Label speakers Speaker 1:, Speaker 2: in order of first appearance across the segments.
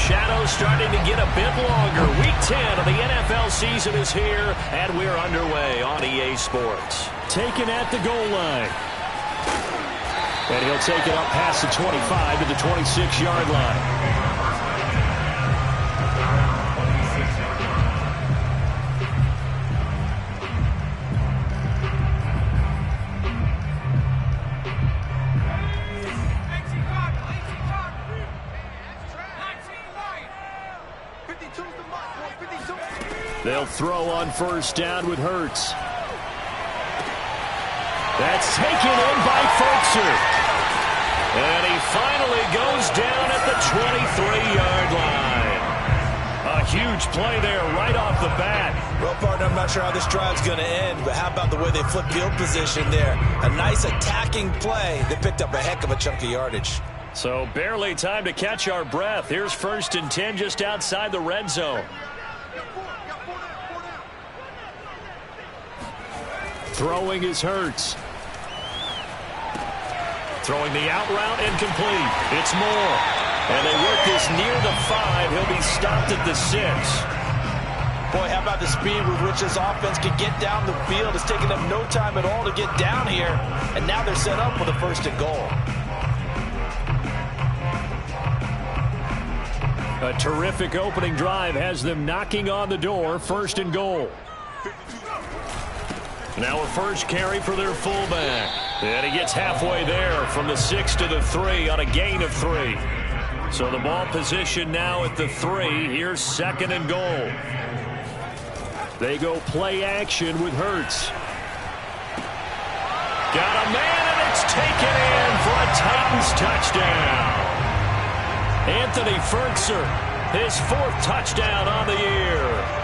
Speaker 1: shadows starting to get a bit longer. Week 10 of the NFL season is here, and we're underway on EA Sports.
Speaker 2: Taken at the goal line. And he'll take it up past the 25 to the 26-yard line. They'll throw on first down with Hurts. That's taken in by Ferkser. And he finally goes down at the 23-yard line. A huge play there right off the bat.
Speaker 3: Well, partner, I'm not sure how this drive's going to end, but how about the way they flip field position there? A nice attacking play that picked up a heck of a chunk of yardage.
Speaker 1: So barely time to catch our breath. Here's 1st and 10 just outside the red zone. Throwing is Hurts. Throwing the out route incomplete. It's Moore. And they work this near the 5. He'll be stopped at the 6.
Speaker 3: Boy, how about the speed with which this offense can get down the field? It's taken them no time at all to get down here. And now they're set up with a 1st and goal.
Speaker 2: A terrific opening drive has them knocking on the door. 1st and goal.
Speaker 1: Now a first carry for their fullback. And he gets halfway there from the 6 to the 3 on a gain of 3. So the ball position now at the 3. Here's 2nd and goal.
Speaker 2: They go play action with Hurts.
Speaker 1: Got a man, and it's taken in for a Titans touchdown. Anthony Ferkser, his 4th touchdown on the year.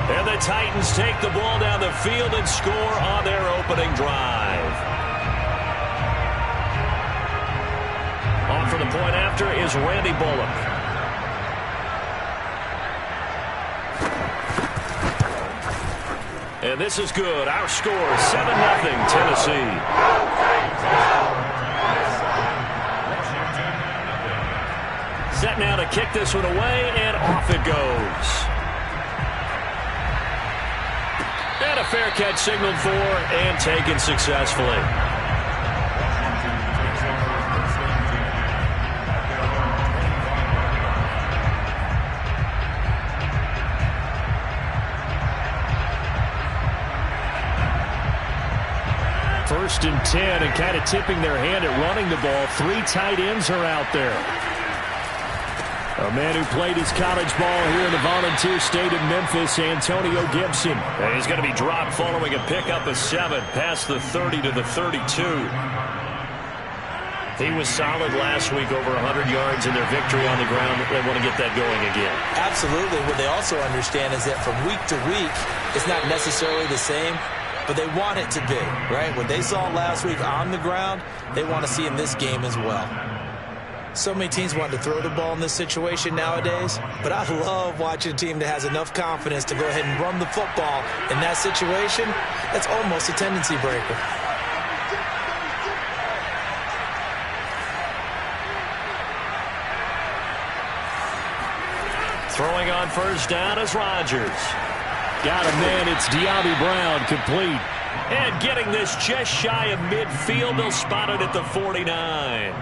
Speaker 1: And the Titans take the ball down the field and score on their opening drive. On for the point after is Randy Bullock. And this is good. Our score is 7-0 Tennessee. Set now to kick this one away, and off it goes. And a fair catch signaled for and taken successfully.
Speaker 2: First and 10, and kind of tipping their hand at running the ball. 3 tight ends are out there. A man who played his college ball here in the Volunteer State of Memphis, Antonio Gibson.
Speaker 1: And he's going to be dropped following a pickup of 7 past the 30 to the 32. He was solid last week, over 100 yards in their victory on the ground. They want to get that going again.
Speaker 3: Absolutely. What they also understand is that from week to week, it's not necessarily the same, but they want it to be, right? What they saw last week on the ground, they want to see in this game as well. So many teams want to throw the ball in this situation nowadays, but I love watching a team that has enough confidence to go ahead and run the football. In that situation, that's almost a tendency breaker.
Speaker 1: Throwing on first down is Rodgers.
Speaker 2: Got a man, it's De'Ami Brown, complete.
Speaker 1: And getting this just shy of midfield, they'll spot it at the 49.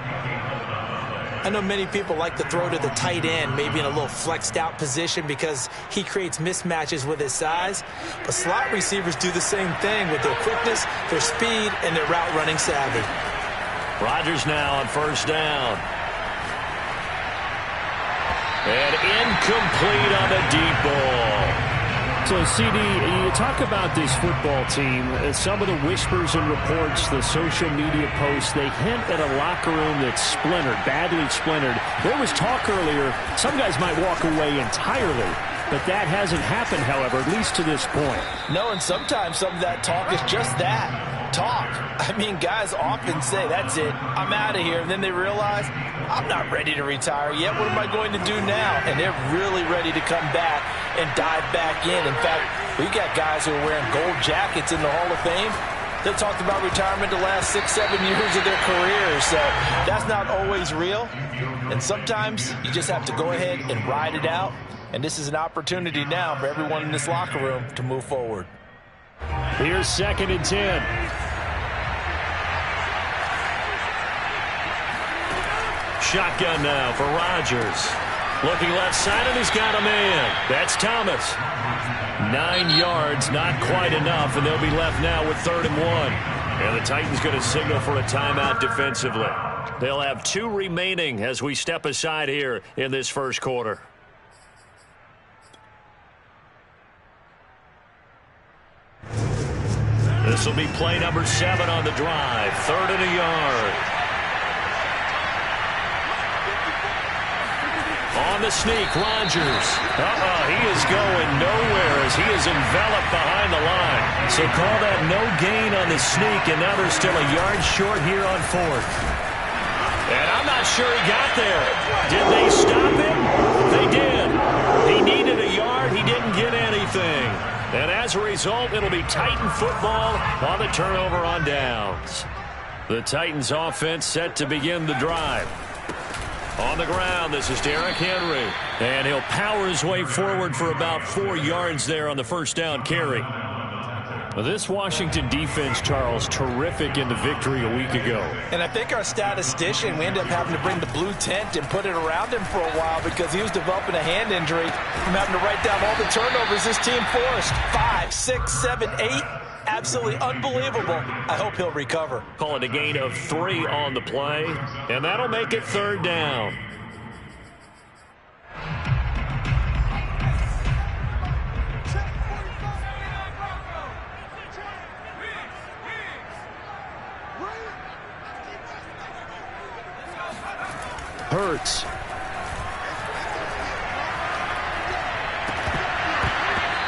Speaker 3: I know many people like to throw to the tight end, maybe in a little flexed out position because he creates mismatches with his size. But slot receivers do the same thing with their quickness, their speed, and their route running savvy.
Speaker 1: Rodgers now on first down. And incomplete on the deep ball.
Speaker 2: So, CD, you talk about this football team, some of the whispers and reports, the social media posts, they hint at a locker room that's splintered, badly splintered. There was talk earlier, some guys might walk away entirely, but that hasn't happened, however, at least to this point.
Speaker 3: No, and sometimes some of that talk is just that. Talk. I mean, guys often say, that's it, I'm out of here, and then they realize, I'm not ready to retire yet. What am I going to do now? And they're really ready to come back and dive back in. In fact, we got guys who are wearing gold jackets in the Hall of Fame. They talked about retirement the last 6-7 years of their careers, so that's not always real. And sometimes you just have to go ahead and ride it out. And this is an opportunity now for everyone in this locker room to move forward.
Speaker 2: Here's 2nd and 10.
Speaker 1: Shotgun now for Rodgers. Looking left side, and he's got a man. That's Thomas. 9 yards, not quite enough, and they'll be left now with 3rd and 1. And the Titans going to signal for a timeout defensively. They'll have 2 remaining as we step aside here in this first quarter. This will be play number 7 on the drive. 3rd and a yard. On the sneak, Rodgers. He is going nowhere as he is enveloped behind the line. So call that no gain on the sneak, and now they're still a yard short here on 4th. And I'm not sure he got there. Did they stop him? They did. He needed a yard. He didn't get anything. And as a result, it'll be Titan football on the turnover on downs. The Titans offense set to begin the drive. On the ground, this is Derrick Henry. And he'll power his way forward for about 4 yards there on the first down carry.
Speaker 2: Well, this Washington defense, Charles, terrific in the victory a week ago.
Speaker 3: And I think our statistician, we ended up having to bring the blue tent and put it around him for a while because he was developing a hand injury from having to write down all the turnovers this team forced. 5, 6, 7, 8. Absolutely unbelievable. I hope he'll recover.
Speaker 1: Call it a gain of 3 on the play, and that'll make it 3rd down.
Speaker 2: Hurts.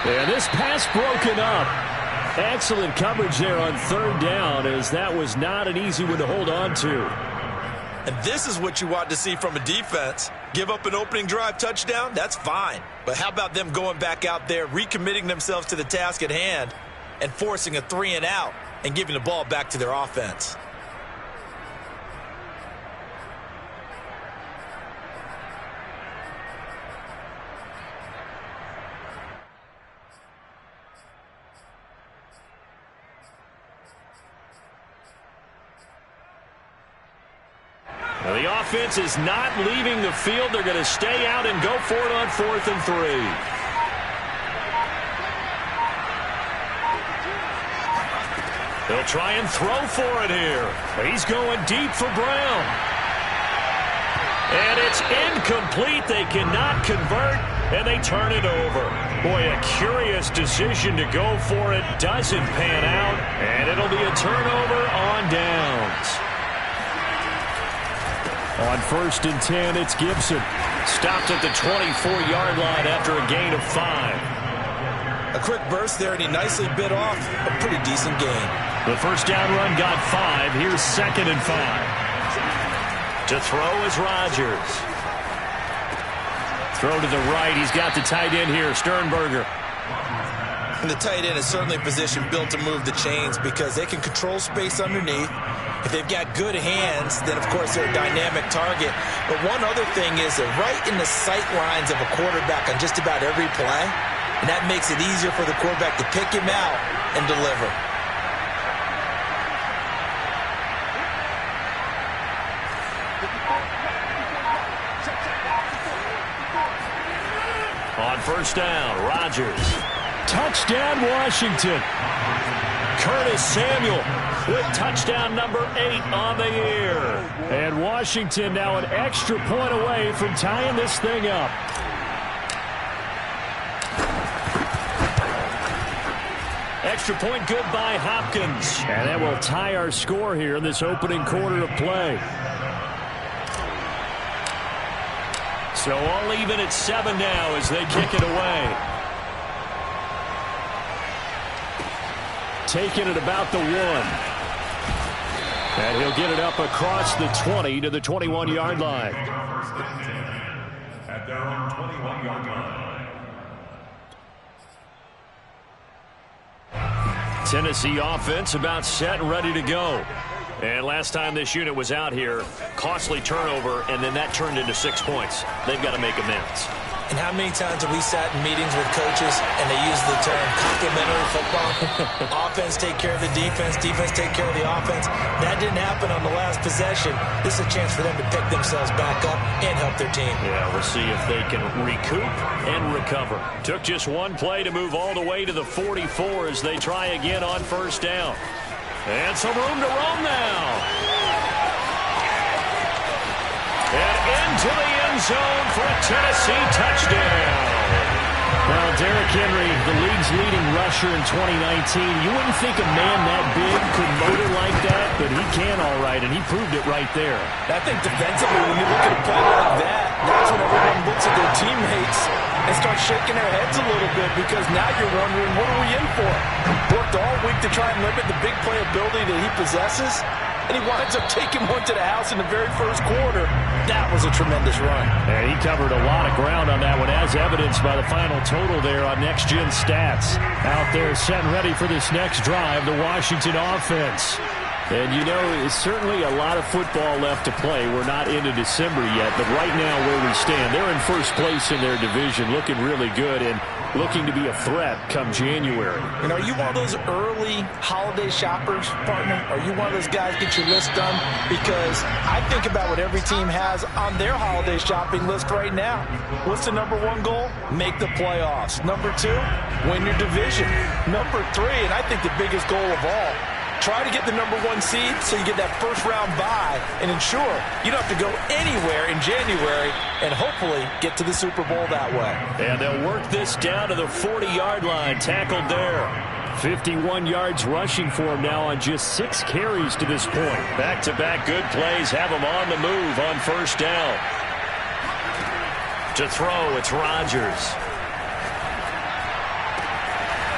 Speaker 2: And this pass broken up. Excellent coverage there on 3rd down, as that was not an easy one to hold on to.
Speaker 3: And this is what you want to see from a defense. Give up an opening drive touchdown, that's fine. But how about them going back out there, recommitting themselves to the task at hand, and forcing a 3 and out and giving the ball back to their offense?
Speaker 1: The offense is not leaving the field. They're going to stay out and go for it on 4th and 3. They'll try and throw for it here. He's going deep for Brown. And it's incomplete. They cannot convert, and they turn it over. Boy, a curious decision to go for it. Doesn't pan out, and it'll be a turnover on downs.
Speaker 2: On 1st and 10, it's Gibson.
Speaker 1: Stopped at the 24-yard line after a gain of 5.
Speaker 3: A quick burst there, and he nicely bit off a pretty decent gain.
Speaker 1: The first down run got 5. Here's 2nd and 5. To throw is Rodgers. Throw to the right. He's got the tight end here, Sternberger.
Speaker 3: And the tight end is certainly a position built to move the chains because they can control space underneath. If they've got good hands, then, of course, they're a dynamic target. But one other thing is they're right in the sight lines of a quarterback on just about every play. And that makes it easier for the quarterback to pick him out and deliver.
Speaker 1: On 1st down, Rodgers.
Speaker 2: Touchdown, Washington.
Speaker 1: Curtis Samuel with touchdown number 8 on the year.
Speaker 2: And Washington now an extra point away from tying this thing up.
Speaker 1: Extra point good by Hopkins.
Speaker 2: And that will tie our score here in this opening quarter of play.
Speaker 1: So all even at 7 now as they kick it away.
Speaker 2: Taking it about the 1. And he'll get it up across the 20 to the 21-yard line.
Speaker 4: At their own 21-yard line.
Speaker 1: Tennessee offense about set and ready to go. And last time this unit was out here, costly turnover, and then that turned into 6 points. They've got to make amends.
Speaker 3: And how many times have we sat in meetings with coaches and they use the term complementary football? Offense take care of the defense, defense take care of the offense. That didn't happen on the last possession. This is a chance for them to pick themselves back up and help their team.
Speaker 1: Yeah, we'll see if they can recoup and recover. Took just one play to move all the way to the 44 as they try again on first down. And some room to roam now. And into the end zone for a Tennessee touchdown.
Speaker 2: Well, Derrick Henry, the league's leading rusher in 2019. You wouldn't think a man that big could motor like that, but he can all right, and he proved it right there.
Speaker 4: I think defensively, when you look at a play like that, that's when everyone looks at their teammates and starts shaking their heads a little bit, because now you're wondering, what are we in for? Worked all week to try and limit the big play ability that he possesses, and he winds up taking one to the house in the very first quarter. That was a tremendous run.
Speaker 2: And he covered a lot of ground on that one, as evidenced by the final total there on Next Gen Stats. Out there set and ready for this next drive, the Washington offense. And, you know, it's certainly a lot of football left to play. We're not into December yet, but right now where we stand, they're in first place in their division, looking really good and looking to be a threat come January.
Speaker 4: And are you one of those early holiday shoppers, partner? Are you one of those guys get your list done? Because I think about what every team has on their holiday shopping list right now. What's the number one goal? Make the playoffs. Number two, win your division. Number three, and I think the biggest goal of all, try to get the number one seed so you get that first round bye and ensure you don't have to go anywhere in January and hopefully get to the Super Bowl that way.
Speaker 1: And they'll work this down to the 40-yard line, tackled there.
Speaker 2: 51 yards rushing for him now on just 6 carries to this point.
Speaker 1: Back-to-back good plays have him on the move on first down. To throw, it's Rodgers.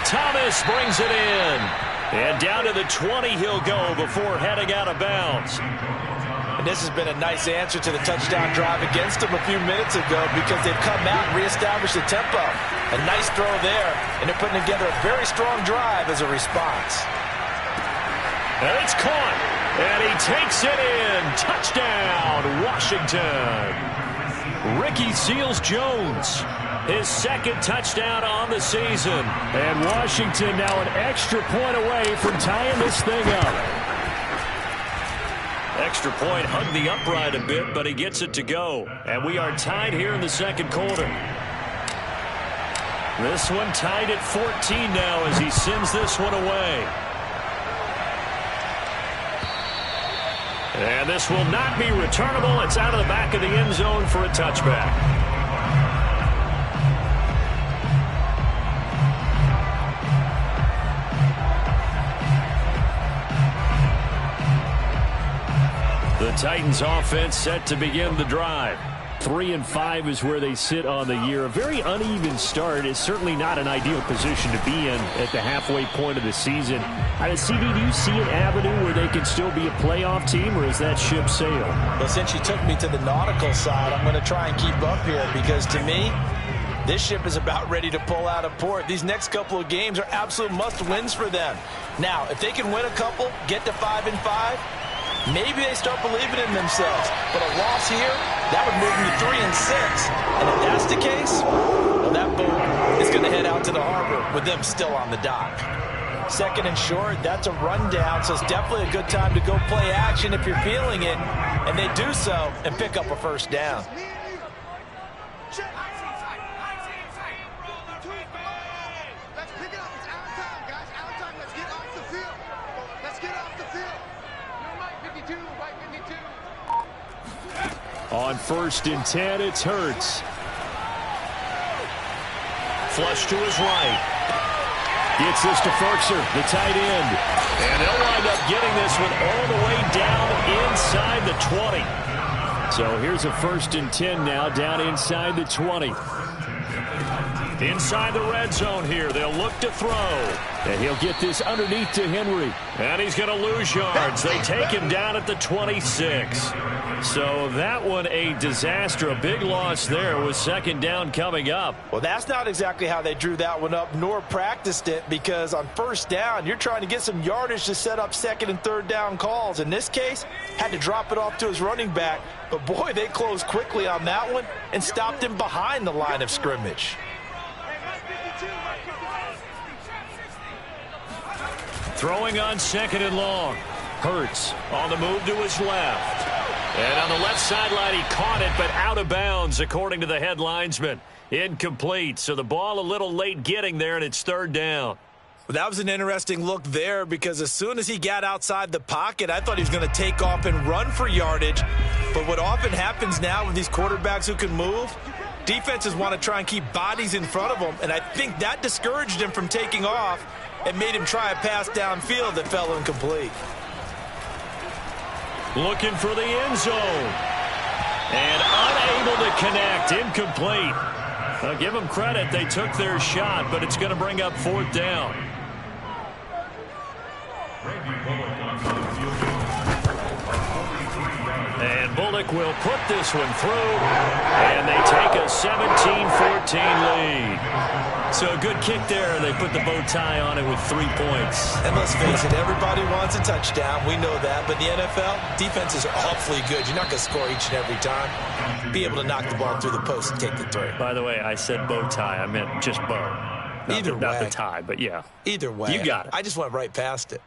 Speaker 1: Thomas brings it in. And down to the 20 he'll go before heading out of bounds.
Speaker 4: And this has been a nice answer to the touchdown drive against them a few minutes ago, because they've come out and reestablished the tempo. A nice throw there, and they're putting together a very strong drive as a response.
Speaker 1: And it's caught, and he takes it in. Touchdown, Washington. Ricky Seals-Jones, his second touchdown on the season.
Speaker 2: And Washington now an extra point away from tying this thing up.
Speaker 1: Extra point hugged the upright a bit, but he gets it to go. And we are tied here in the second quarter. This one tied at 14 now as he sends this one away. And this will not be returnable. It's out of the back of the end zone for a touchback. The Titans offense set to begin the drive.
Speaker 2: 3-5 is where they sit on the year. A very uneven start. Is certainly not an ideal position to be in at the halfway point of the season. CD, do you see an avenue where they can still be a playoff team, or is that ship sailed?
Speaker 4: Well, since you took me to the nautical side, I'm going to try and keep up here, because to me, this ship is about ready to pull out of port. These next couple of games are absolute must-wins for them. Now, if they can win a couple, get to 5-5, maybe they start believing in themselves. But a loss here, that would move them to 3-6. And if that's the case, well, that boat is going to head out to the harbor with them still on the dock. Second and short, that's a rundown, so it's definitely a good time to go play action if you're feeling it. And they do so and pick up a first down.
Speaker 2: On 1st and 10, it's Hurts.
Speaker 1: Flush to his right.
Speaker 2: Gets this to Ferkser, the tight end.
Speaker 1: And they'll wind up getting this one all the way down inside the 20.
Speaker 2: So here's a 1st and 10 now, down inside the 20.
Speaker 1: Inside the red zone here. They'll look to throw.
Speaker 2: And he'll get this underneath to Henry.
Speaker 1: And he's going to lose yards. They take him down at the 26. So that one a disaster. A big loss there with second down coming up.
Speaker 4: Well, that's not exactly how they drew that one up nor practiced it, because on first down, you're trying to get some yardage to set up second and third down calls. In this case, had to drop it off to his running back. But, boy, they closed quickly on that one and stopped him behind the line of scrimmage.
Speaker 1: Throwing on second and long. Hurts on the move to his left. And on the left sideline, he caught it, but out of bounds, according to the head linesman. Incomplete, so the ball a little late getting there, and it's third down.
Speaker 4: Well, that was an interesting look there, because as soon as he got outside the pocket, I thought he was going to take off and run for yardage. But what often happens now with these quarterbacks who can move, defenses want to try and keep bodies in front of them, and I think that discouraged him from taking off and made him try a pass downfield that fell incomplete.
Speaker 1: Looking for the end zone. And unable to connect. Incomplete. I'll give them credit. They took their shot, but it's going to bring up fourth down. And Bullock will put this one through. And they take a 17-14 lead. So a good kick there, and they put the bow tie on it with 3 points.
Speaker 4: And let's face it, everybody wants a touchdown. We know that. But the NFL, defenses are awfully good. You're not going to score each and every time. Be able to knock the ball through the post and take the three.
Speaker 2: By the way, I said bow tie. I meant just bow. Not the tie, but yeah.
Speaker 4: Either way.
Speaker 2: You got it.
Speaker 4: I just went right past it.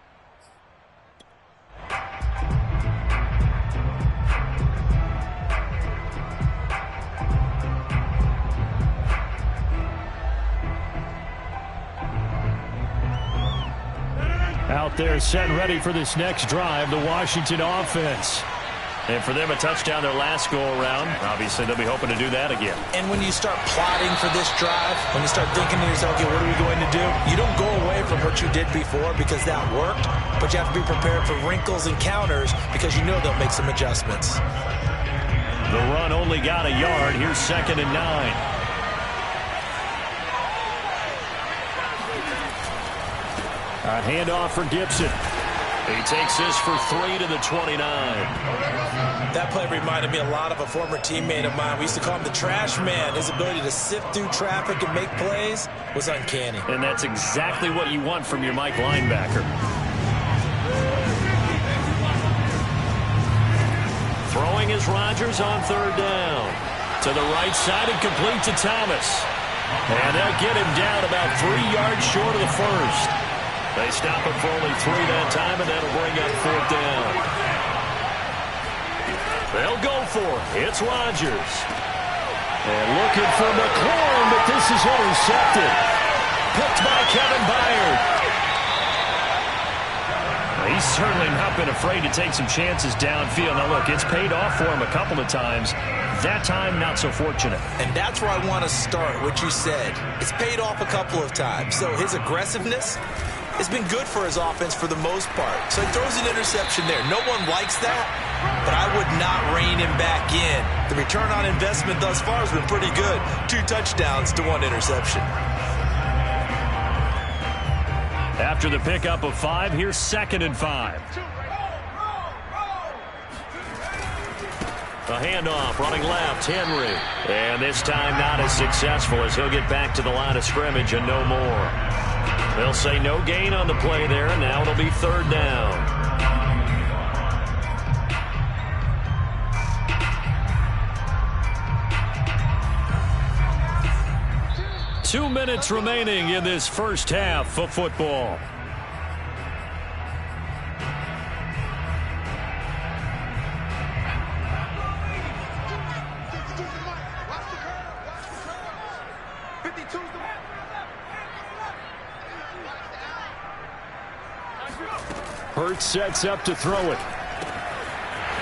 Speaker 2: Out there set and ready for this next drive, the Washington offense.
Speaker 1: And for them, a touchdown their last go-around. Obviously, they'll be hoping to do that again.
Speaker 4: And when you start plotting for this drive, when you start thinking to yourself, okay, what are we going to do? You don't go away from what you did before because that worked, but you have to be prepared for wrinkles and counters because you know they'll make some adjustments.
Speaker 1: The run only got a yard. Here's 2nd and 9.
Speaker 2: A handoff for Gibson.
Speaker 1: He takes this for 3 to the 29.
Speaker 4: That play reminded me a lot of a former teammate of mine. We used to call him the trash man. His ability to sift through traffic and make plays was uncanny.
Speaker 1: And that's exactly what you want from your Mike linebacker. Throwing is Rodgers on 3rd down. To the right side and complete to Thomas. And they'll get him down about 3 yards short of the first. They stop him for only 3 that time, and that'll bring up 4th down. They'll go for it. It's Rodgers.
Speaker 2: And looking for McLaurin, but this is intercepted.
Speaker 1: Picked by Kevin Byard. He's certainly not been afraid to take some chances downfield. Now, look, it's paid off for him a couple of times. That time, not so fortunate.
Speaker 4: And that's where I want to start, what you said. It's paid off a couple of times. So his aggressiveness has been good for his offense for the most part. So he throws an interception there. No one likes that, but I would not rein him back in. The return on investment thus far has been pretty good. 2 touchdowns to 1 interception.
Speaker 1: After the pickup of 5, here's 2nd and 5. A handoff, running left, Henry. And this time not as successful as he'll get back to the line of scrimmage and no more. They'll say no gain on the play there, and now it'll be 3rd down. Two minutes remaining in this first half of football.
Speaker 2: Hurts sets up to throw it.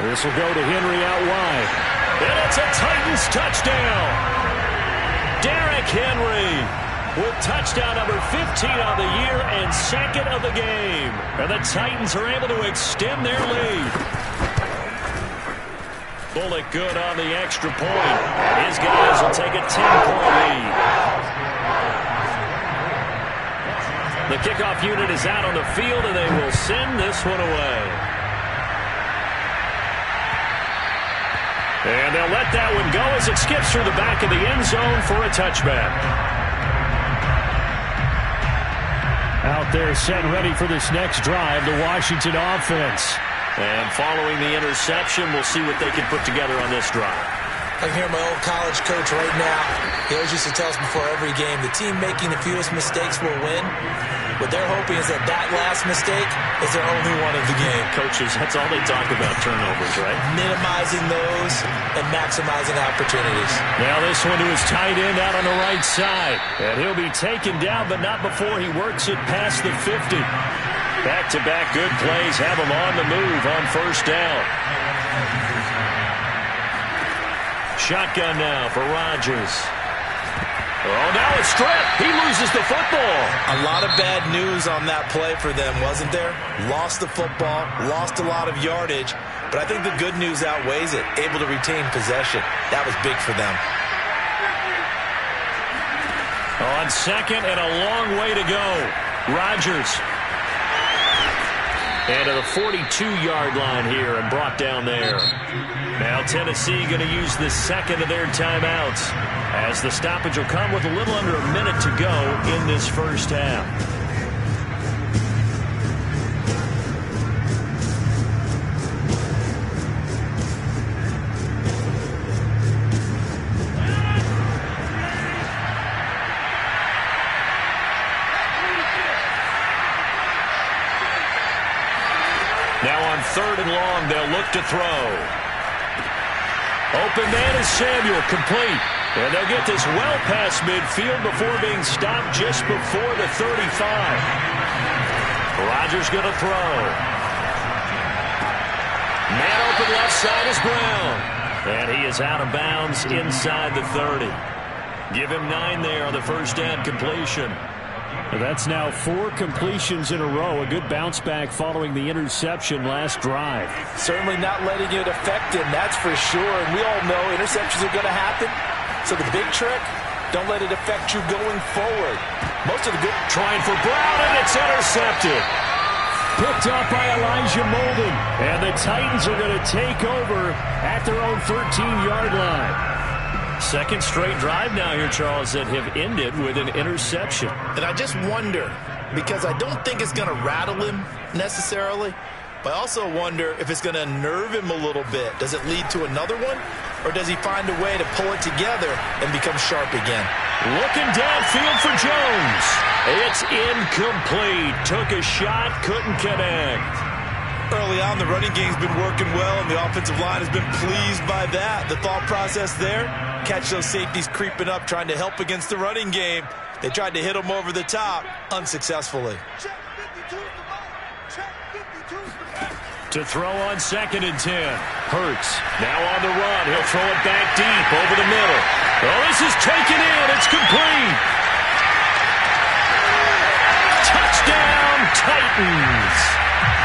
Speaker 2: This will go to Henry out wide.
Speaker 1: And it's a Titans touchdown. Derrick Henry with touchdown number 15 on the year and 2nd of the game. And the Titans are able to extend their lead. Bullock good on the extra point. His guys will take a 10-point lead. The kickoff unit is out on the field, and they will send this one away. And they'll let that one go as it skips through the back of the end zone for a touchback.
Speaker 2: Out there set and ready for this next drive, the Washington offense.
Speaker 1: And following the interception, we'll see what they can put together on this drive.
Speaker 3: I can hear my old college coach right now. He always used to tell us before every game, the team making the fewest mistakes will win. What they're hoping is that last mistake is their only one of the game.
Speaker 1: Coaches, that's all they talk about, turnovers, right?
Speaker 3: Minimizing those and maximizing opportunities.
Speaker 2: Now this one to his tight end out on the right side. And he'll be taken down, but not before he works it past the 50.
Speaker 1: Back-to-back good plays have him on the move on first down. Shotgun now for Rodgers. Oh, now it's stripped. He loses the football.
Speaker 3: A lot of bad news on that play for them, wasn't there? Lost the football, lost a lot of yardage, but I think the good news outweighs it. Able to retain possession. That was big for them.
Speaker 1: On second and a long way to go. Rodgers. And to the 42-yard line here and brought down there. Now Tennessee going to use the second of their timeouts as the stoppage will come with a little under a minute to go in this first half. Now on third and long, they'll look to throw. Open man is Samuel, complete. And they'll get this well past midfield before being stopped just before the 35. Rodgers going to throw. Man open left side is Brown. And he is out of bounds inside the 30. Give him 9 there on the first down completion.
Speaker 2: That's now 4 completions in a row. A good bounce back following the interception last drive.
Speaker 4: Certainly not letting it affect him, that's for sure. And we all know interceptions are going to happen. So the big trick, don't let it affect you going forward. Most of the good...
Speaker 1: Trying for Brown, and it's intercepted.
Speaker 2: Picked up by Elijah Molden. And the Titans are going to take over at their own 13-yard line.
Speaker 1: Second straight drive now here, Charles, that have ended with an interception.
Speaker 4: And I just wonder, because I don't think it's going to rattle him necessarily, but I also wonder if it's going to unnerve him a little bit. Does it lead to another one, or does he find a way to pull it together and become sharp again?
Speaker 1: Looking downfield for Jones. It's incomplete. Took a shot, couldn't connect.
Speaker 3: Early on, the running game's been working well, and the offensive line has been pleased by that. The thought process there, catch those safeties creeping up, trying to help against the running game. They tried to hit them over the top, unsuccessfully.
Speaker 1: To throw on second and 10. Hurts. Now on the run. He'll throw it back deep over the middle. Oh, this is taken in. It's complete. Touchdown, Titans.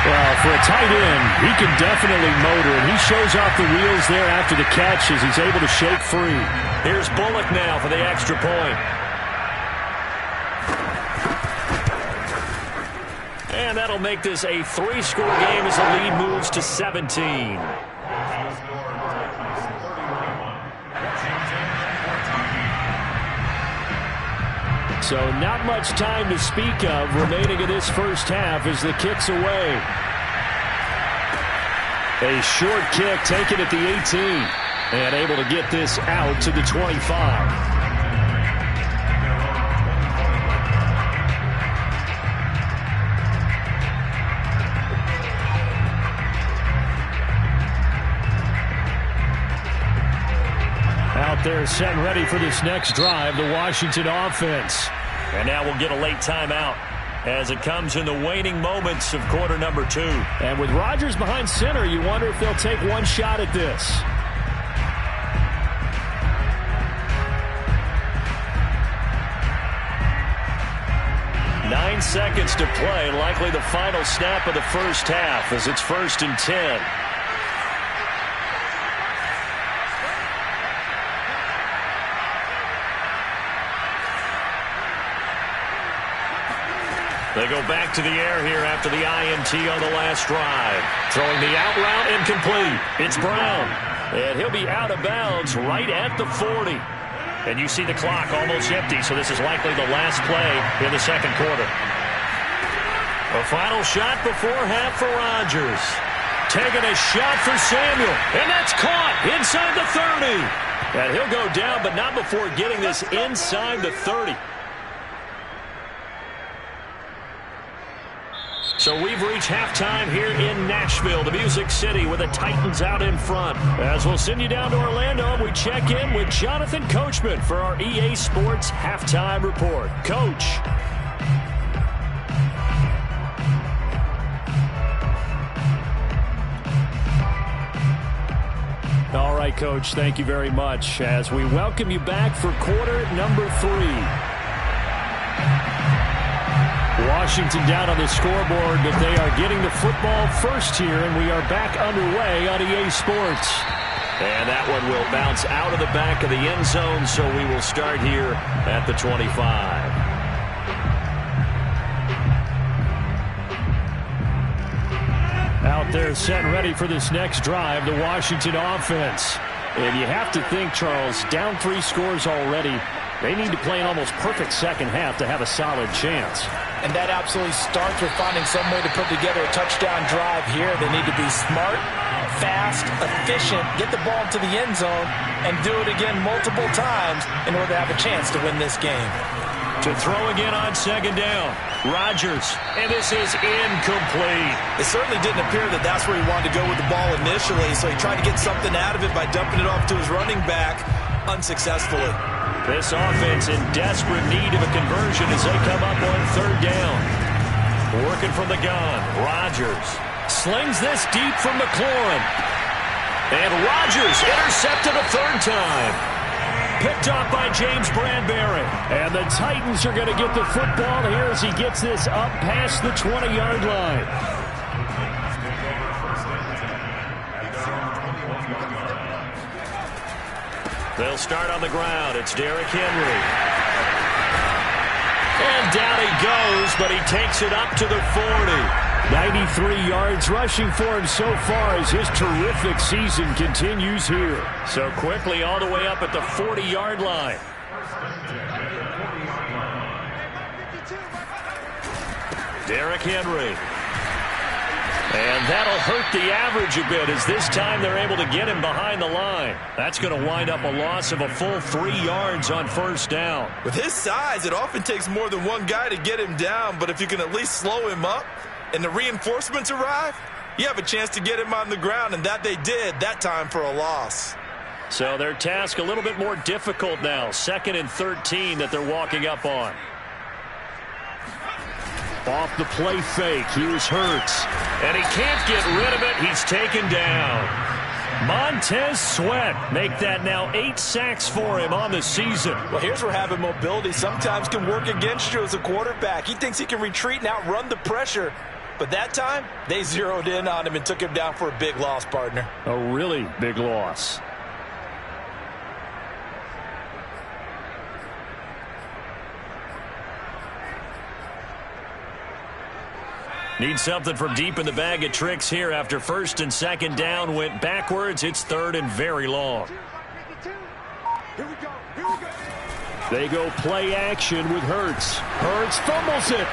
Speaker 2: Well, for a tight end, he can definitely motor, and he shows off the wheels there after the catch as he's able to shake free.
Speaker 1: Here's Bullock now for the extra point. And that'll make this a 3-score game as the lead moves to 17.
Speaker 2: So not much time to speak of remaining in this first half as the kick's away. A short kick taken at the 18 and able to get this out to the 25. They're set and ready for this next drive, the Washington offense.
Speaker 1: And now we'll get a late timeout as it comes in the waning moments of quarter number 2.
Speaker 2: And with Rodgers behind center, you wonder if they'll take one shot at this.
Speaker 1: Nine seconds to play, likely the final snap of the first half as it's 1st and 10. They go back to the air here after the INT on the last drive. Throwing the out route incomplete. It's Brown. And he'll be out of bounds right at the 40. And you see the clock almost empty, so this is likely the last play in the second quarter. A final shot before half for Rodgers. Taking a shot for Samuel. And that's caught inside the 30. And he'll go down, but not before getting this inside the 30. So we've reached halftime here in Nashville, the Music City, with the Titans out in front. As we'll send you down to Orlando, we check in with Jonathan Coachman for our EA Sports Halftime Report. Coach.
Speaker 2: All right, Coach, thank you very much as we welcome you back for quarter number 3. Washington down on the scoreboard, but they are getting the football first here, and we are back underway on EA Sports.
Speaker 1: And that one will bounce out of the back of the end zone, so we will start here at the 25.
Speaker 2: Out there set and ready for this next drive, the Washington offense. And you have to think, Charles, down 3 scores already. They need to play an almost perfect second half to have a solid chance.
Speaker 4: And that absolutely starts with finding some way to put together a touchdown drive here. They need to be smart, fast, efficient, get the ball to the end zone, and do it again multiple times in order to have a chance to win this game.
Speaker 1: To throw again on second down. Rodgers, and this is incomplete.
Speaker 3: It certainly didn't appear that that's where he wanted to go with the ball initially, so he tried to get something out of it by dumping it off to his running back unsuccessfully.
Speaker 1: This offense in desperate need of a conversion as they come up on third down. Working from the gun, Rodgers slings this deep from McLaurin. And Rodgers intercepted a third time. Picked off by James Bradbury.
Speaker 2: And the Titans are going to get the football here as he gets this up past the 20-yard line.
Speaker 1: They'll start on the ground. It's Derrick Henry. And down he goes, but he takes it up to the 40.
Speaker 2: 93 yards rushing for him so far as his terrific season continues here.
Speaker 1: So quickly all the way up at the 40-yard line. Derrick Henry. And that'll hurt the average a bit as this time they're able to get him behind the line. That's going to wind up a loss of a full 3 yards on first down.
Speaker 3: With his size, it often takes more than one guy to get him down, but if you can at least slow him up and the reinforcements arrive, you have a chance to get him on the ground, and that they did that time for a loss.
Speaker 1: So their task a little bit more difficult now. 2nd and 13 that they're walking up on.
Speaker 2: Off the play fake, here's Hurts.
Speaker 1: And he can't get rid of it. He's taken down. Montez Sweat make that now 8 sacks for him on the season.
Speaker 4: Well, here's where having mobility sometimes can work against you as a quarterback. He thinks he can retreat and outrun the pressure. But that time, they zeroed in on him and took him down for a big loss, partner.
Speaker 2: A really big loss.
Speaker 1: Need something from deep in the bag of tricks here after 1st and 2nd down went backwards. It's 3rd and very long.
Speaker 2: They go play action with Hurts. Hurts fumbles it.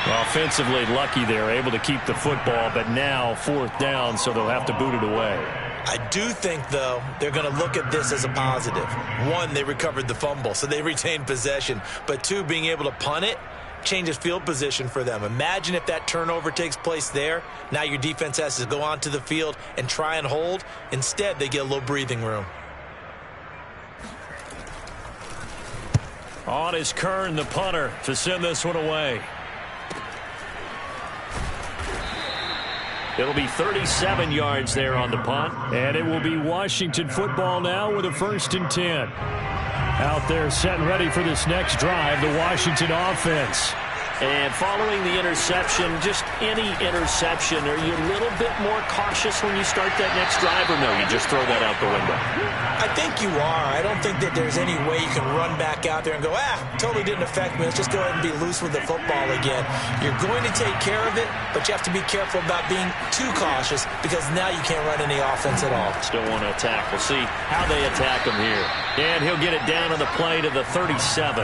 Speaker 1: Offensively lucky they're able to keep the football, but now 4th down, so they'll have to boot it away.
Speaker 3: I do think, though, they're going to look at this as a positive. 1, they recovered the fumble, so they retained possession. But 2, being able to punt it changes field position for them. Imagine if that turnover takes place there. Now your defense has to go onto the field and try and hold. Instead, they get a little breathing room.
Speaker 1: On is Kern, the punter, to send this one away. It'll be 37 yards there on the punt.
Speaker 2: And it will be Washington football now with a 1st and 10. Out there set and ready for this next drive, the Washington offense.
Speaker 1: And following the interception, just any interception, are you a little bit more cautious when you start that next drive, or no, you just throw that out the window?
Speaker 3: I think you are. I don't think that there's any way you can run back out there and go, totally didn't affect me. Let's just go ahead and be loose with the football again. You're going to take care of it, but you have to be careful about being too cautious because now you can't run any offense at all.
Speaker 1: Still want to attack. We'll see how they attack him here. And he'll get it down on the play to the 37.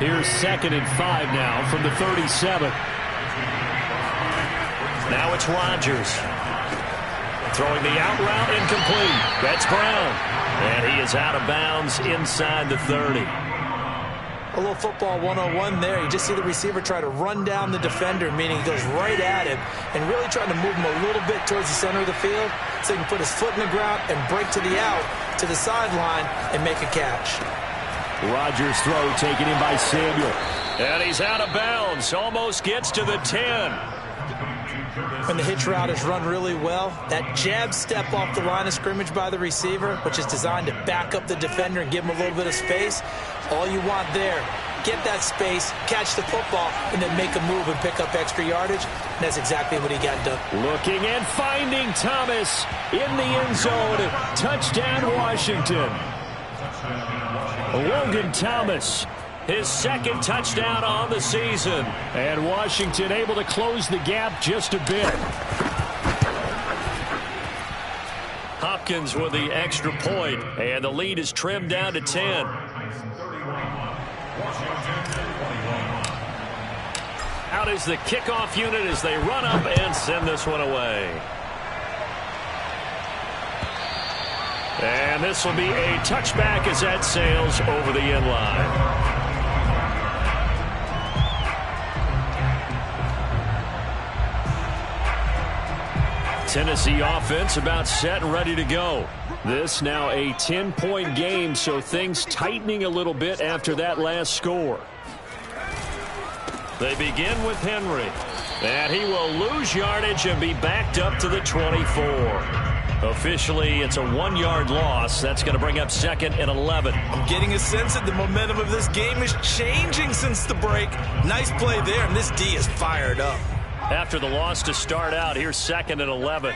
Speaker 2: Here's 2nd and 5 now from the 37.
Speaker 1: Now it's Rodgers. Throwing the out route incomplete. That's Brown. And he is out of bounds inside the 30.
Speaker 3: A little football 101 there. You just see the receiver try to run down the defender, meaning he goes right at him and really trying to move him a little bit towards the center of the field so he can put his foot in the ground and break to the out, to the sideline, and make a catch.
Speaker 2: Rodgers' throw taken in by Samuel.
Speaker 1: And he's out of bounds. Almost gets to the 10.
Speaker 3: When the hitch route is run really well, that jab step off the line of scrimmage by the receiver, which is designed to back up the defender and give him a little bit of space, all you want there, get that space, catch the football, and then make a move and pick up extra yardage. And that's exactly what he got done.
Speaker 2: Looking and finding Thomas in the end zone. Touchdown, Washington. Logan Thomas,
Speaker 1: his 2nd touchdown on the season.
Speaker 2: And Washington able to close the gap just a bit.
Speaker 1: Hopkins with the extra point, and the lead is trimmed down to 10. Out is the kickoff unit as they run up and send this one away. And this will be a touchback as that sails over the end line. Tennessee offense about set and ready to go.
Speaker 2: This now a 10-point game, so things tightening a little bit after that last score.
Speaker 1: They begin with Henry. And he will lose yardage and be backed up to the 24. Officially, it's a 1-yard loss. That's going to bring up 2nd and 11.
Speaker 4: I'm getting a sense that the momentum of this game is changing since the break. Nice play there, and this D is fired up.
Speaker 1: After the loss to start out, here's 2nd and 11.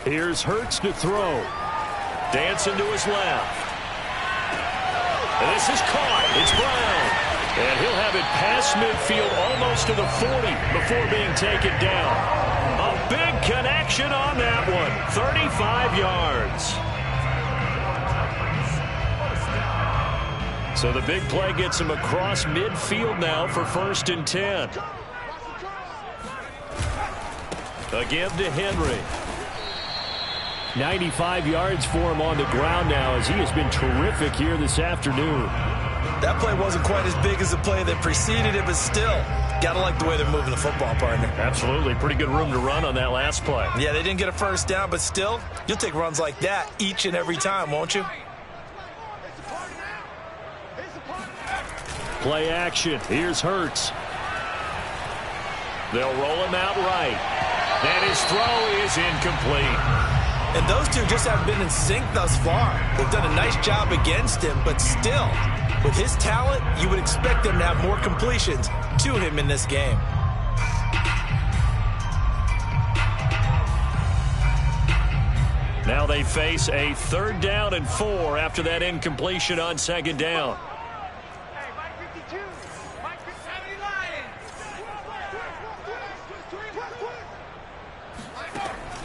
Speaker 2: Here's Hurts to throw.
Speaker 1: Dancing to his left. And this is caught. It's Brown. And he'll have it past midfield almost to the 40 before being taken down. A big connection on that one. 35 yards. So the big play gets him across midfield now for 1st and 10. Again to Henry.
Speaker 2: 95 yards for him on the ground now as he has been terrific here this afternoon.
Speaker 4: That play wasn't quite as big as the play that preceded it, but still, got to like the way they're moving the football, partner.
Speaker 1: Absolutely. Pretty good room to run on that last play.
Speaker 4: Yeah, they didn't get a first down, but still, you'll take runs like that each and every time, won't you?
Speaker 2: Play action. Here's Hurts.
Speaker 1: They'll roll him out right. And his throw is incomplete.
Speaker 4: And those two just haven't been in sync thus far. They've done a nice job against him, but still, with his talent, you would expect them to have more completions to him in this game.
Speaker 1: Now they face a 3rd down and 4 after that incompletion on 2nd down.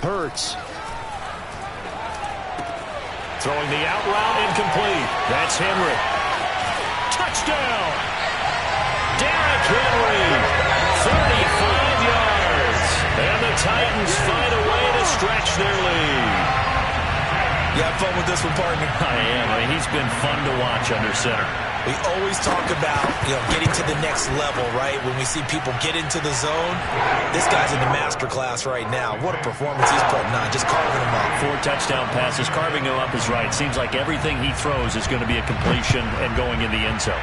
Speaker 2: Hurts.
Speaker 1: Throwing the out route incomplete. That's Henry. Touchdown! Derrick Henry. 35 yards. And the Titans find a way to stretch their lead.
Speaker 4: You have fun with this one, partner?
Speaker 1: I am. I mean, he's been fun to watch under center.
Speaker 3: We always talk about, getting to the next level, right? When we see people get into the zone, this guy's in the master class right now. What a performance he's putting on, just carving them up.
Speaker 1: 4 touchdown passes. Carving him up is right. Seems like everything he throws is going to be a completion and going in the end zone.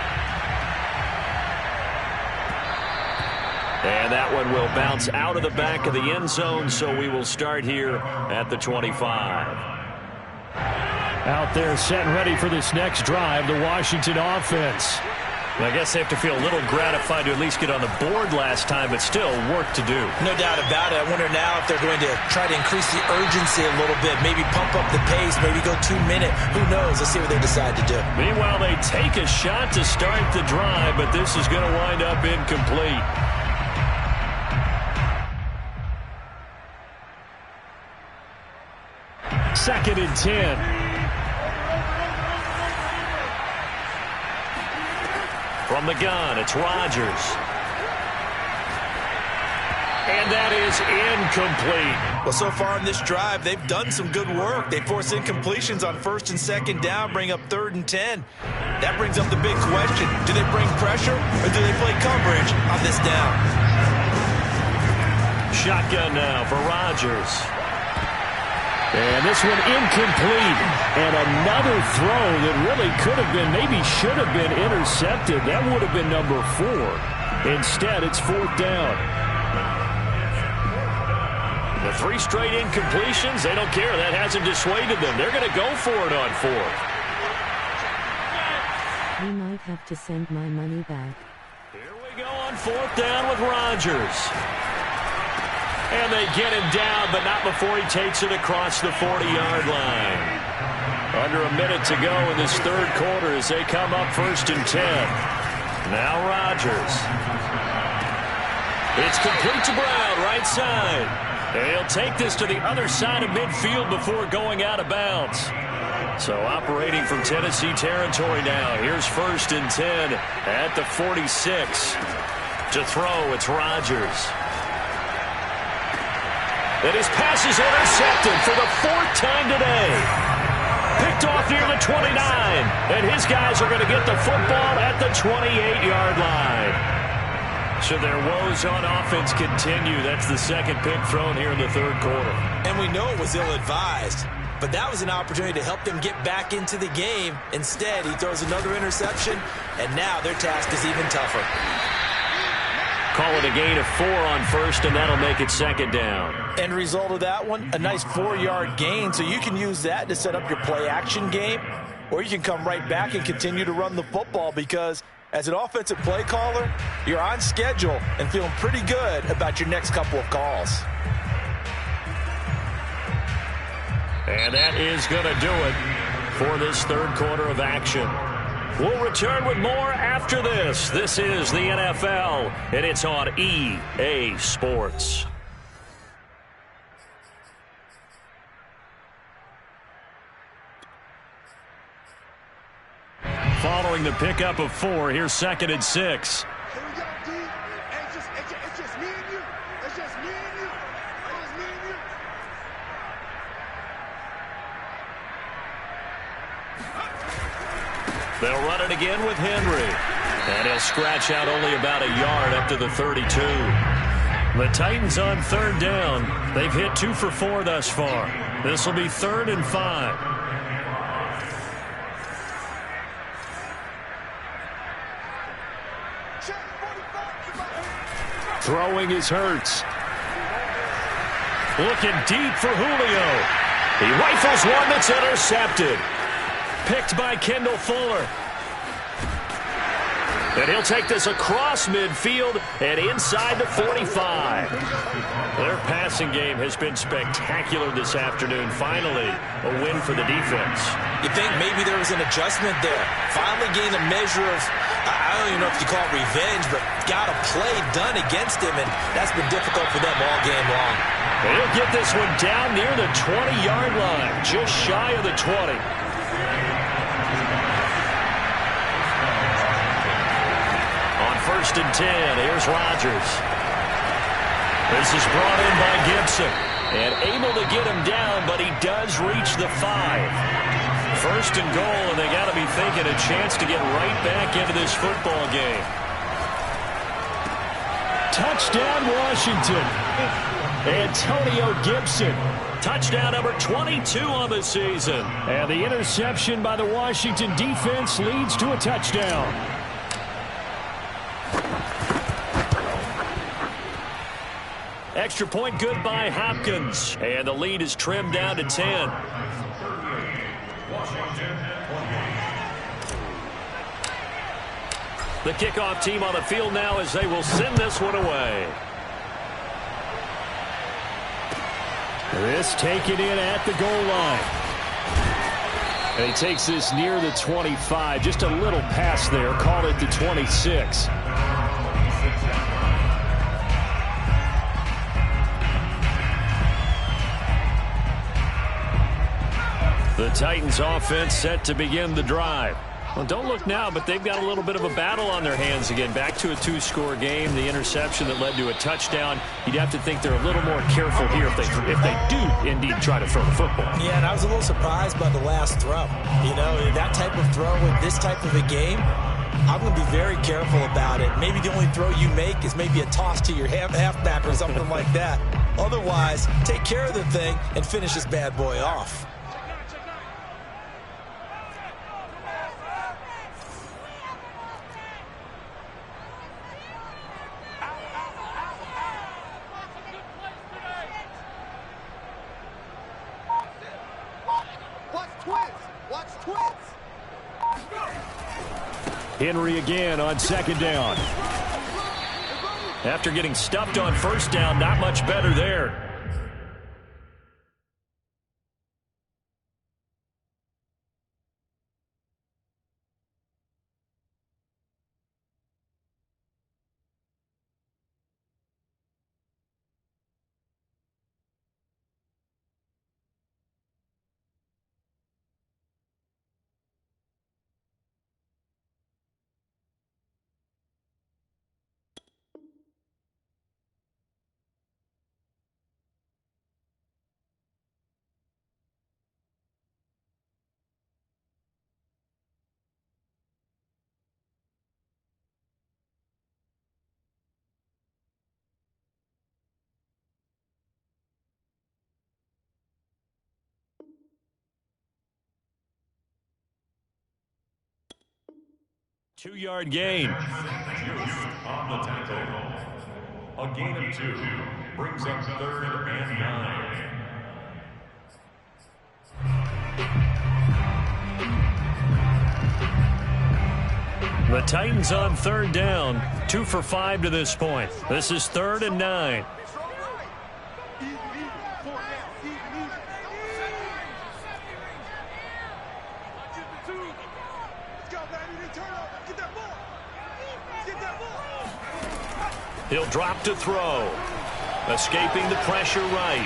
Speaker 1: And that one will bounce out of the back of the end zone, so we will start here at the 25.
Speaker 2: Out there set and ready for this next drive, the Washington offense.
Speaker 1: I guess they have to feel a little gratified to at least get on the board last time, but still work to do.
Speaker 3: No doubt about it. I wonder now if they're going to try to increase the urgency a little bit, maybe pump up the pace, maybe go 2-minute. Who knows? Let's see what they decide to do.
Speaker 1: Meanwhile, they take a shot to start the drive, but this is going to wind up incomplete.
Speaker 2: Second and 10.
Speaker 1: From the gun, it's Rodgers. And that is incomplete.
Speaker 3: Well, so far in this drive, they've done some good work. They force incompletions on 1st and 2nd down, bring up 3rd and 10. That brings up the big question. Do they bring pressure or do they play coverage on this down?
Speaker 1: Shotgun now for Rodgers.
Speaker 2: And this one incomplete. And another throw that really could have been, maybe should have been intercepted. That would have been number 4. Instead, it's 4th down.
Speaker 1: The 3 straight incompletions, they don't care. That hasn't dissuaded them. They're going to go for it on 4th.
Speaker 5: We might have to send my money back.
Speaker 1: Here we go on 4th down with Rodgers. And they get him down, but not before he takes it across the 40-yard line. Under a minute to go in this 3rd quarter as they come up 1st and 10. Now Rodgers. It's complete to Brown, right side. And he'll take this to the other side of midfield before going out of bounds. So operating from Tennessee territory now. Here's 1st and 10 at the 46. To throw, it's Rodgers. And his pass is intercepted for the 4th time today. Picked off near the 29. And his guys are going to get the football at the 28-yard line. So their woes on offense continue. That's the 2nd pick thrown here in the 3rd quarter.
Speaker 3: And we know it was ill-advised. But that was an opportunity to help them get back into the game. Instead, he throws another interception. And now their task is even tougher.
Speaker 1: Call it a gain of 4 on 1st, and that'll make it 2nd down.
Speaker 4: End result of that one, a nice 4-yard gain. So you can use that to set up your play-action game, or you can come right back and continue to run the football because as an offensive play caller, you're on schedule and feeling pretty good about your next couple of calls.
Speaker 1: And that is going to do it for this 3rd quarter of action. We'll return with more after this. This is the NFL, and it's on EA Sports. Following the pickup of 4, here's 2nd and 6.
Speaker 6: Here we go, D. It's just me and you. It's just me and you. It's just me and you.
Speaker 1: They'll run it again with Henry. And he'll scratch out only about a yard up to the 32. The Titans on 3rd down. They've hit 2 for 4 thus far. This will be 3rd and 5.
Speaker 2: Throwing is Hurts.
Speaker 1: Looking deep for Julio. He rifles one that's intercepted. Picked by Kendall Fuller. And he'll take this across midfield and inside the 45. Their passing game has been spectacular this afternoon. Finally, a win for the defense.
Speaker 3: You think maybe there was an adjustment there. Finally gained a measure of, I don't even know if you call it revenge, but got a play done against him, and that's been difficult for them all game long.
Speaker 1: And he'll get this one down near the 20-yard line, just shy of the 20. On 1st and 10, here's Rodgers. This is brought in by Gibson. And able to get him down, but he does reach the 5. 1st and goal, and they got to be thinking a chance to get right back into this football game.
Speaker 2: Touchdown, Washington. Antonio Gibson.
Speaker 1: Touchdown number 22 on the season.
Speaker 2: And the interception by the Washington defense leads to a touchdown.
Speaker 1: Extra point good by Hopkins. And the lead is trimmed down to 10. The kickoff team on the field now as they will send this one away.
Speaker 2: This taken in at the goal line. And he takes this near the 25. Just a little pass there. Call it the 26.
Speaker 1: The Titans offense set to begin the drive. Well, don't look now, but they've got a little bit of a battle on their hands again. Back to a two-score game. The interception that led to a touchdown. You'd have to think they're a little more careful here if they do indeed try to throw the football.
Speaker 3: Yeah, and I was a little surprised by the last throw. You know, that type of throw with this type of a game, I'm going to be very careful about it. Maybe the only throw you make is maybe a toss to your halfback or something like that. Otherwise, take care of the thing and finish this bad boy off.
Speaker 2: Henry again on second down.
Speaker 1: After getting stuffed on first down, not much better there. Two-yard gain.
Speaker 7: On the tackle. A gain of 2 brings up 3rd and 9.
Speaker 1: The Titans on 3rd down. 2 for 5 to this point. This is 3rd and 9. He'll drop to throw. Escaping the pressure right.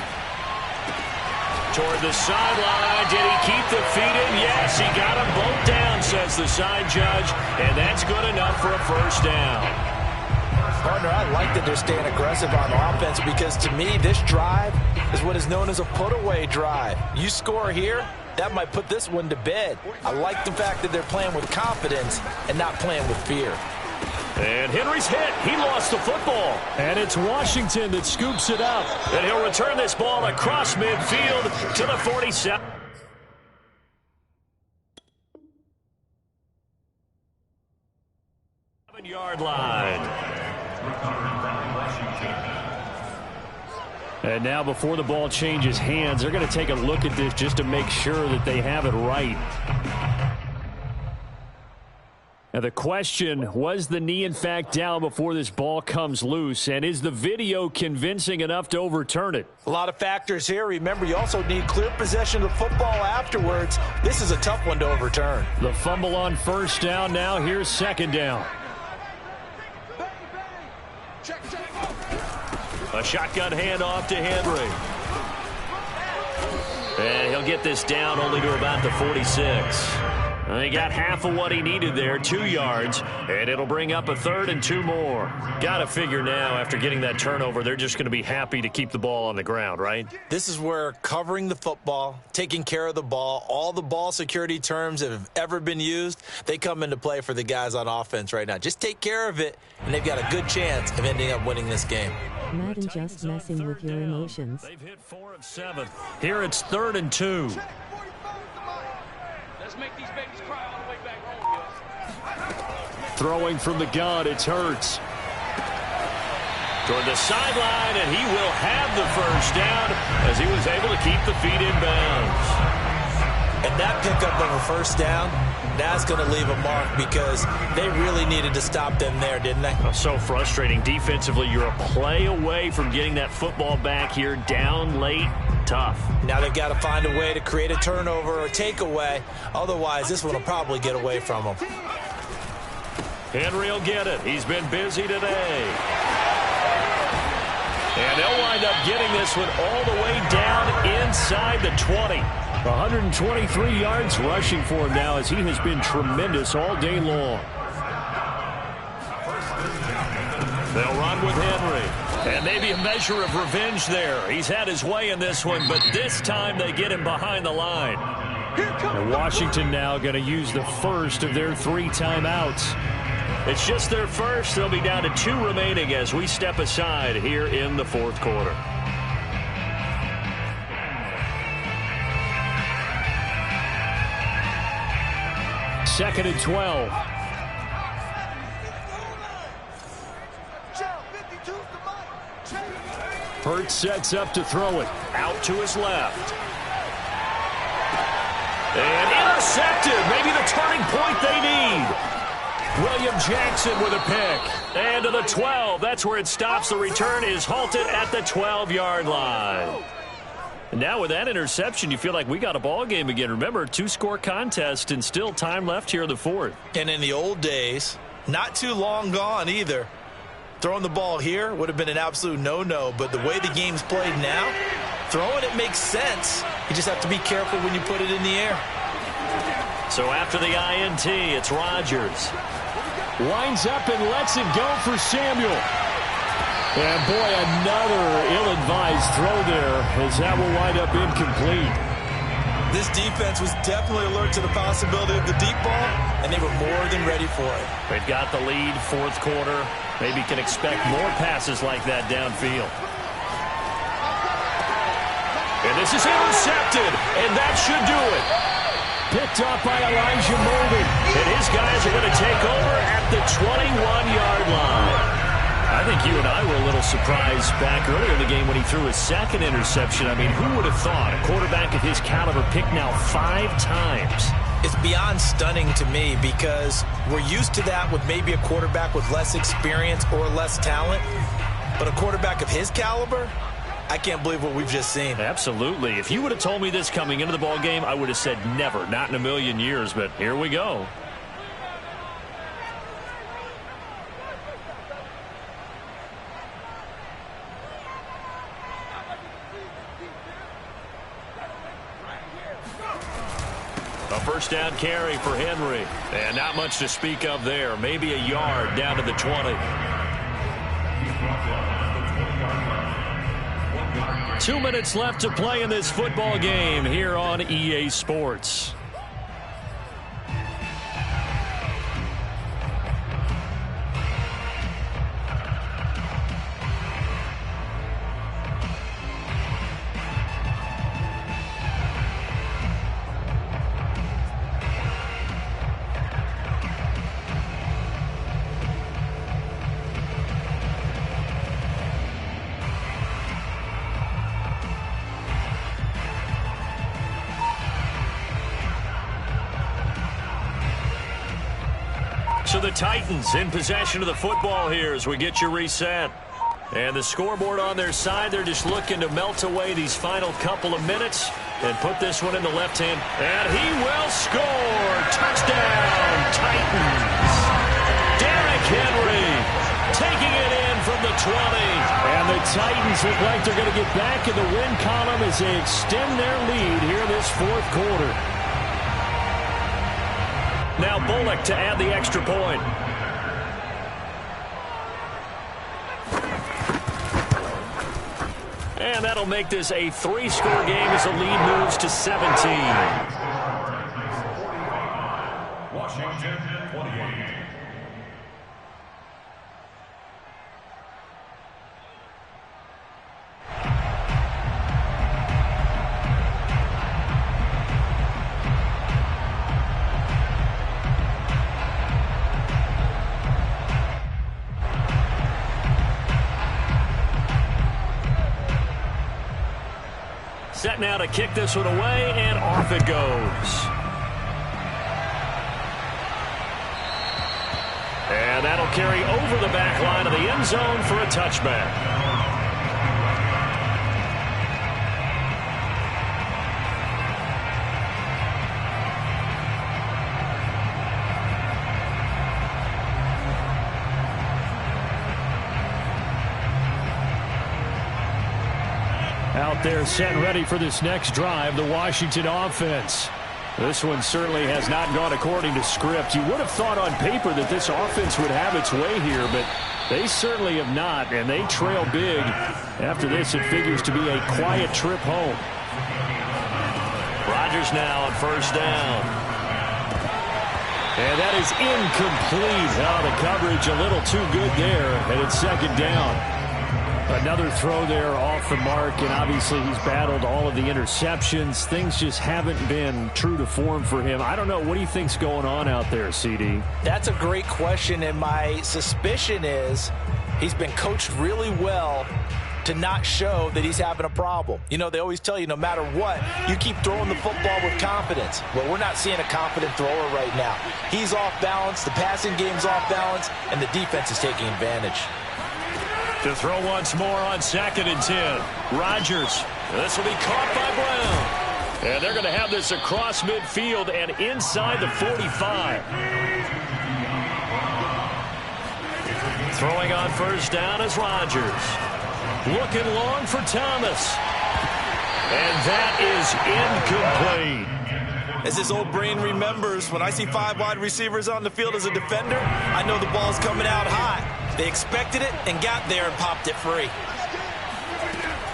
Speaker 1: Toward the sideline. Did he keep the feet in? Yes, he got them both down, says the side judge. And that's good enough for a first down.
Speaker 3: Partner, I like that they're staying aggressive on offense because to me, this drive is what is known as a put-away drive. You score here, that might put this one to bed. I like the fact that they're playing with confidence and not playing with fear.
Speaker 1: And Henry's hit. He lost the football.
Speaker 2: And it's Washington that scoops it up.
Speaker 1: And he'll return this ball across midfield to the 47. Yard line.
Speaker 2: And now before the ball changes hands, they're going to take a look at this just to make sure that they have it right. Now the question, was the knee in fact down before this ball comes loose? And is the video convincing enough to overturn it?
Speaker 3: A lot of factors here. Remember, you also need clear possession of football afterwards. This is a tough one to overturn.
Speaker 2: The fumble on first down. Now here's second down.
Speaker 1: A shotgun handoff to Henry. And he'll get this down only to about the 46. He got half of what he needed there, 2 yards, and it'll bring up a 3rd and 2 more. Got to figure now, after getting that turnover, they're just going to be happy to keep the ball on the ground, right?
Speaker 3: This is where covering the football, taking care of the ball, all the ball security terms that have ever been used, they come into play for the guys on offense right now. Just take care of it, and they've got a good chance of ending up winning this game.
Speaker 5: Madden just messing with your emotions.
Speaker 1: They've hit 4 of 7. Here it's 3rd and 2.
Speaker 8: Let's make these babies cry all the way back home, yo.
Speaker 2: Throwing from the gun, it's Hurts.
Speaker 1: toward the sideline, and he will have the first down as he was able to keep the feet in bounds.
Speaker 3: And that pickup of a first down, that's going to leave a mark because they really needed to stop them there, didn't they?
Speaker 2: Oh, so frustrating. Defensively, you're a play away from getting that football back here down late. Tough.
Speaker 3: Now they've got to find a way to create a turnover or takeaway. Otherwise, this one will probably get away from them.
Speaker 1: Henry will get it. He's been busy today. And they'll wind up getting this one all the way down inside the 20.
Speaker 2: 123 yards rushing for him now as he has been tremendous all day long.
Speaker 1: They'll run with Henry. And maybe a measure of revenge there. He's had his way in this one, but this time they get him behind the line.
Speaker 2: And Washington now going to use the first of their 3 timeouts.
Speaker 1: It's just their first. They'll be down to 2 remaining as we step aside here in the fourth quarter.
Speaker 2: Second and 12. Hurts sets up to throw it.
Speaker 1: Out to his left. And intercepted. Maybe the turning point they need. William Jackson with a pick. And to the 12. That's where it stops. The return is halted at the 12-yard line. And now with that interception, you feel like we got a ball game again. Remember, 2-score contest and still time left here in the fourth.
Speaker 3: And in the old days, not too long gone either, throwing the ball here would have been an absolute no-no. But the way the game's played now, throwing it makes sense. You just have to be careful when you put it in the air.
Speaker 1: So after the INT, it's Rodgers.
Speaker 2: Winds up and lets it go for Samuel. And boy, another ill-advised throw there as that will wind up incomplete.
Speaker 3: This defense was definitely alert to the possibility of the deep ball, and they were more than ready for it.
Speaker 1: They've got the lead, fourth quarter. Maybe can expect more passes like that downfield. And this is intercepted, and that should do it.
Speaker 2: Picked up by Elijah Molden.
Speaker 1: And his guys are going to take over at the 21-yard line. I think you and I were a little surprised back earlier in the game when he threw his second interception. I mean, who would have thought a quarterback of his caliber picked now 5 times?
Speaker 3: It's beyond stunning to me because we're used to that with maybe a quarterback with less experience or less talent. But a quarterback of his caliber, I can't believe what we've just seen.
Speaker 1: Absolutely. If you would have told me this coming into the ball game, I would have said never, not in a million years. But here we go. A first down carry for Henry. And not much to speak of there. Maybe a yard down to the 20. 2 minutes left to play in this football game here on EA Sports. So the Titans in possession of the football here as we get you reset. And the scoreboard on their side, they're just looking to melt away these final couple of minutes and put this one in the left hand. And he will score. Touchdown, Titans. Derrick Henry taking it in from the 20.
Speaker 2: And the Titans look like they're going to get back in the win column as they extend their lead here in this fourth quarter.
Speaker 1: Now Bullock to add the extra point. And that'll make this a 3-score game as the lead moves to 17.
Speaker 7: Washington 28.
Speaker 1: set now to kick this one away, and off it goes. And that'll carry over the back line of the end zone for a touchback.
Speaker 2: Out there set and ready for this next drive, the Washington offense. This one certainly has not gone according to script. You would have thought on paper that this offense would have its way here, but they certainly have not, and they trail big. After this, it figures to be a quiet trip home.
Speaker 1: Rodgers now on first down. And that is incomplete. Oh, the coverage a little too good there, and it's second down.
Speaker 2: Another throw there off the mark, and obviously he's battled all of the interceptions. Things just haven't been true to form for him. I don't know. What do you think's going on out there, CD?
Speaker 4: That's a great question, and my suspicion is he's been coached really well to not show that he's having a problem. You know, they always tell you no matter what, you keep throwing the football with confidence. Well, we're not seeing a confident thrower right now. He's off balance, the passing game's off balance, and the defense is taking advantage.
Speaker 1: To throw once more on 2nd and 10. Rodgers. This will be caught by Brown. And they're going to have this across midfield and inside the 45. Throwing on first down is Rodgers. Looking long for Thomas. And that is incomplete.
Speaker 3: As his old brain remembers, when I see 5 wide receivers on the field as a defender, I know the ball's coming out high. They expected it and got there and popped it free.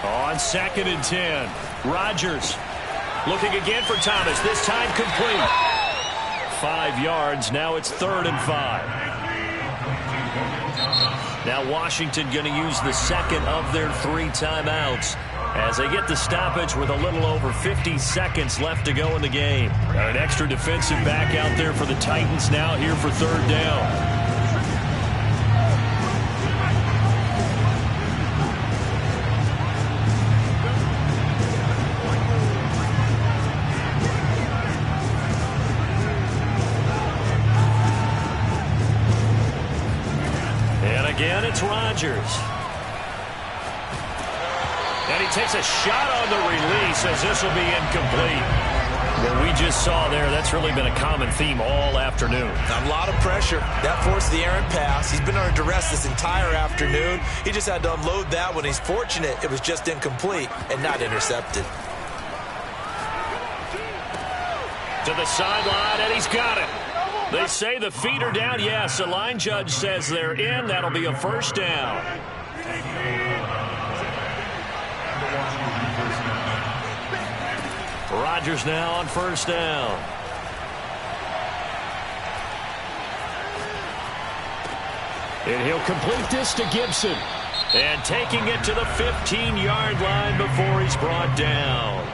Speaker 1: On 2nd and 10, Rodgers looking again for Thomas. This time complete. 5 yards. Now it's 3rd and 5. Now Washington going to use the second of their 3 timeouts as they get the stoppage with a little over 50 seconds left to go in the game. An extra defensive back out there for the Titans now here for 3rd down. Again, it's Rodgers. And he takes a shot on the release as this will be incomplete. What we just saw there, that's really been a common theme all afternoon.
Speaker 3: A lot of pressure. That forced the errant pass. He's been under duress this entire afternoon. He just had to unload that one. He's fortunate it was just incomplete and not intercepted.
Speaker 1: To the sideline, and he's got it. They say the feet are down. Yes, the line judge says they're in. That'll be a first down. Rodgers now on first down. And he'll complete this to Gibson. And taking it to the 15-yard line before he's brought down.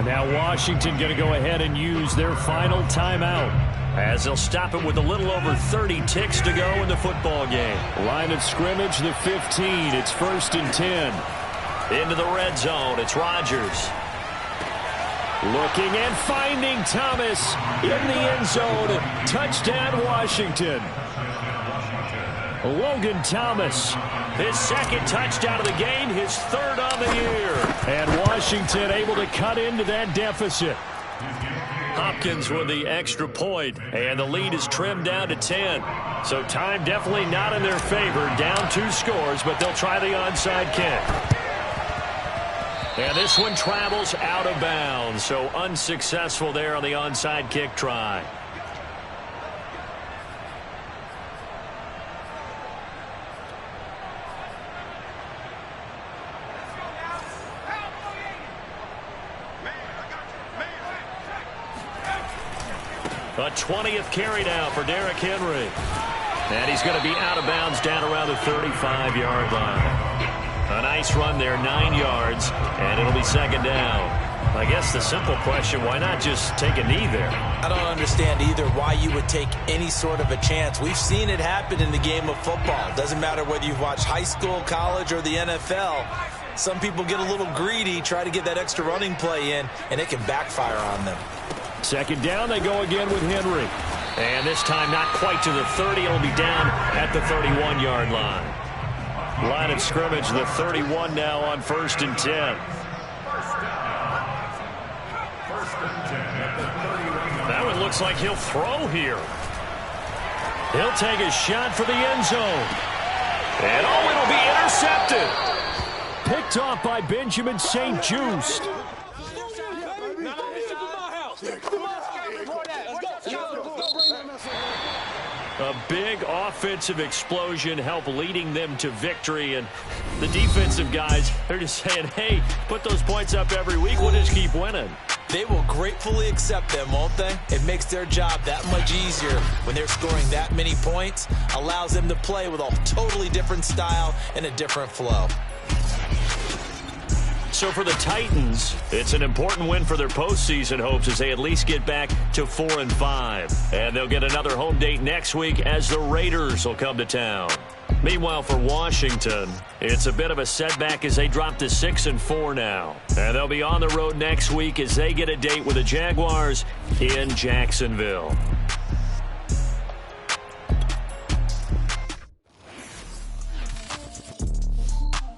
Speaker 2: Now Washington going to go ahead and use their final timeout,
Speaker 1: as they'll stop it with a little over 30 ticks to go in the football game.
Speaker 2: Line of scrimmage, the 15. It's 1st and 10.
Speaker 1: Into the red zone, it's Rodgers.
Speaker 2: Looking and finding Thomas in the end zone. Touchdown, Washington. Logan Thomas,
Speaker 1: his 2nd touchdown of the game, his 3rd on the year.
Speaker 2: And Washington able to cut into that deficit.
Speaker 1: Hopkins with the extra point, and the lead is trimmed down to 10. So time definitely not in their favor. Down 2 scores, but they'll try the onside kick. And this one travels out of bounds, so unsuccessful there on the onside kick try. A 20th carry now for Derrick Henry. And he's going to be out of bounds down around the 35-yard line. A nice run there, 9 yards, and it'll be 2nd down. I guess the simple question, why not just take a knee there?
Speaker 3: I don't understand either why you would take any sort of a chance. We've seen it happen in the game of football. It doesn't matter whether you've watched high school, college, or the NFL. Some people get a little greedy, try to get that extra running play in, and it can backfire on them.
Speaker 2: Second down, they go again with Henry.
Speaker 1: And this time not quite to the 30. It'll be down at the 31-yard line. Line of scrimmage, the 31 now on 1st and 10. That one looks like he'll throw here. He'll take a shot for the end zone. And it'll be intercepted.
Speaker 2: Picked off by Benjamin St. Just.
Speaker 1: A big offensive explosion helped leading them to victory. And the defensive guys, they're just saying, hey, put those points up every week. We'll just keep winning.
Speaker 3: They will gratefully accept them, won't they? It makes their job that much easier when they're scoring that many points. Allows them to play with a totally different style and a different flow.
Speaker 1: So for the Titans, it's an important win for their postseason hopes as they at least get back to 4-5. And they'll get another home date next week as the Raiders will come to town. Meanwhile, for Washington, it's a bit of a setback as they drop to 6-4 now. And they'll be on the road next week as they get a date with the Jaguars in Jacksonville.